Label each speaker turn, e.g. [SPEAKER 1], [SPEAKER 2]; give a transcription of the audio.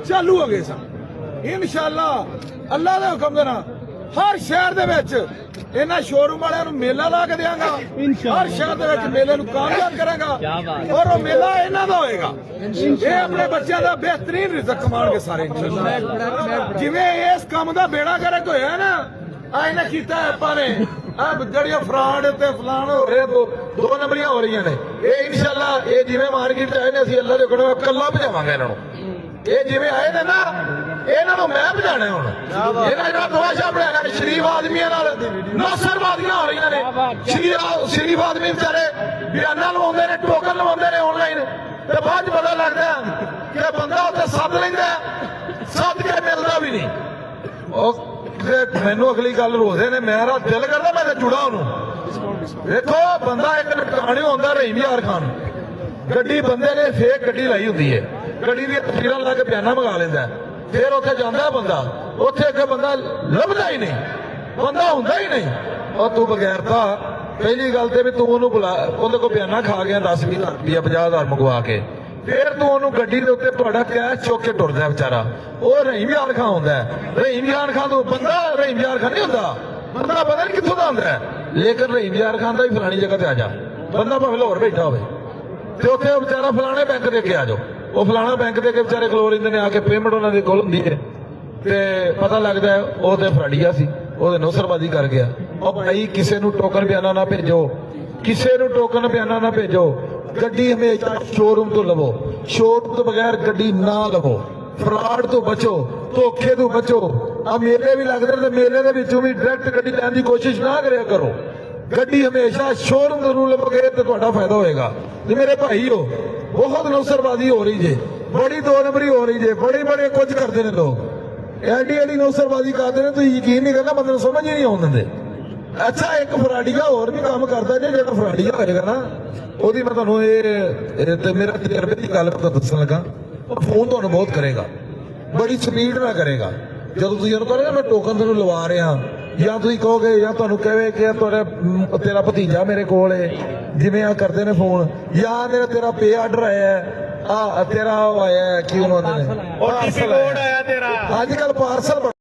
[SPEAKER 1] चालू हो गए सन इंशाअल्लाह अल्लाह के हुक्म दे नाल हर शहर दे विच इन्हां शोरूम वालियां नूं मेला ला के देंगा हर शहर दे विच मेले नूं कामयाब करांगा और वो मेला इन्हां दा होएगा ये अपने बच्चों का बेहतरीन रिज़्क कमाउणगे सारे इंशाअल्लाह जिवें इस काम दा बेड़ा गर्क होया ना आ इन्हें कीता आपां ने जड़ियां फ्रॉड ते फलाण हो रहे दो नंबरियां हो रही ने ये इंशाअल्लाह ये जिवें मार्केट आए ने असीं अल्लाह दे हुक्म नाल कल्ला भजावांगे इन्हां नूं ये जिवें आए ने ना इन्हां नूं मैं भजाणा हुण इन्हां जेड़ा तमाशा बनाया शरीफ आदमियां नाल नौसरबादियां हो रही ने शरीफ आदमी बेचारे बयाना लवाउंदे ने टोकन लवाउंदे ने ऑनलाइन ते बाद च पता लगदा कि बंदा उत्थे सद लैंदा सद के मिलदा भी नहीं मैनू अगली गल रोकदे ने मेरा दिल करदा मैं जुड़ा ओनू देखो बंदा एक टकाने होंदा रहीम यार खान गड्डी बंदे ने फेक गड्डी लाई हुंदी है गड्डी दी तस्वीरां ला के बयाना मंगा लैंदा फिर उत्थे जांदा बंदा उत्थे अगे बंदा लभदा ही नहीं बंदा हुंदा ही नहीं और तू बगैरता पहली गल ते भी तू ओनू बुला ओंदे को बयाना खा गया 10-20 रुपया 50,000 मंगवा के फिर तू ओनू गड्डी दे उत्ते तुहाडा कैश चुक के टुरदा बेचारा वो रहीम यार खान हुंदा है रहीम यार खान तो बंदा रहीम यार खान नहीं हुंदा बंदा पता नहीं कित्थों दा हुंदा है लेकिन रहीम यार खान दा भी फलानी जगह ते आ जा बंदा भावें लाहौर बैठा होवे ते उत्थे बेचारा फलाने बैंक दे के आ जाओ वो फलाना बैंक दे के बेचारे खलो रहिंदे ने आके पेमेंट उन्हां दे कोल हुंदी है ते पता लगदा है वो ते फराड़िया सी ਉਹਦੇ ਨੌਸਰਬਾਜ਼ੀ ਕਰ ਗਿਆ ਉਹ ਭਾਈ ਕਿਸੇ ਨੂੰ ਟੋਕਨ ਬਿਆਨਾ ਨਾ ਭੇਜੋ ਕਿਸੇ ਨੂੰ ਟੋਕਨ ਬਿਆਨਾ ਨਾ ਭੇਜੋ ਗੱਡੀ ਹਮੇਸ਼ਾ ਸ਼ੋਰੂਮ ਤੋਂ ਲਵੋ ਸ਼ੋਰੂਮ ਤੋਂ ਬਗੈਰ ਗੱਡੀ ਨਾ ਲਵੋ ਫਰਾਡ ਤੋਂ ਬਚੋ ਧੋਖੇ ਤੋਂ ਬਚੋ ਆ ਮੇਲੇ ਵੀ ਲੱਗਦੇ ਨੇ ਮੇਲੇ ਦੇ ਵਿੱਚੋਂ ਵੀ ਡਾਇਰੈਕਟ ਗੱਡੀ ਲੈਣ ਦੀ ਕੋਸ਼ਿਸ਼ ਨਾ ਕਰਿਆ ਕਰੋ ਗੱਡੀ ਹਮੇਸ਼ਾ ਸ਼ੋਰੂਮ ਤੋਂ ਲਵੋਗੇ ਤੇ ਤੁਹਾਡਾ ਫਾਇਦਾ ਹੋਏਗਾ ਤੇ ਮੇਰੇ ਭਾਈ ਹੋ ਬਹੁਤ ਨੌਸਰਬਾਜ਼ੀ ਹੋ ਰਹੀ ਜੇ ਬੜੀ ਦੋ ਨੰਬਰੀ ਹੋ ਰਹੀ ਜੇ ਬੜੇ ਕੁਝ ਕਰਦੇ ਨੇ ਲੋਕ एडी एडी नौसरबाजी करते हैं तो यकीन नहीं करना मतलब समझ ही नहीं आने देंगे अच्छा एक फराडिया और भी काम करता है जो फराडिया होएगा ना ओदी मैं तुहानू मेरा तजर्बे की गल दसन लगा फोन तुहानू बहुत करेगा बड़ी स्पीड ना करेगा जो तुसीं उहनूं कहोगे मैं टोकन तुहानू लवा रहा या तुसीं कहोगे या तुहानू कहे कि तेरा भतीजा मेरे कोल है जिवें आ करते ने फोन या तेरा पे आर्डर आया है तेरा आया की आजकल पार्सल